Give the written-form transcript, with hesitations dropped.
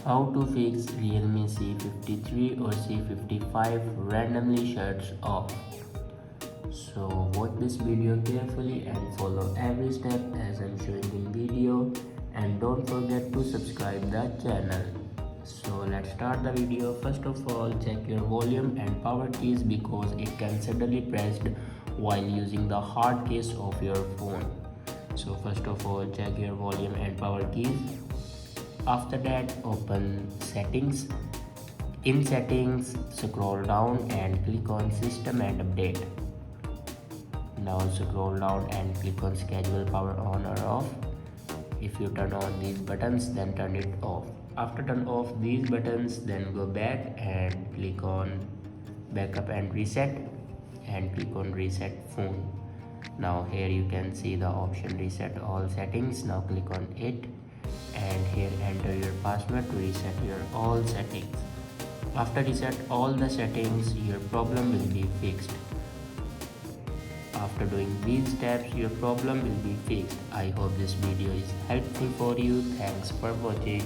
How to fix Realme C53 or C55 randomly shuts off. So watch this video carefully and follow every step as I'm showing in video, and don't forget to subscribe the channel. So let's start the video. First of all, check your volume and power keys because it can suddenly pressed while using the hard case of your phone. So first of all, check your volume and power keys. After that, open settings. In settings, scroll down and click on system and update. Now scroll down and click on schedule power on or off. If you turn on these buttons, then turn it off. After turn off these buttons, then go back and click on backup and reset, and click on reset phone. Now here you can see the option reset all settings. Now click on it, and here enter your password to reset your all settings. After reset all the settings, your problem will be fixed. After doing these steps, your problem will be fixed. I hope this video is helpful for you. Thanks for watching.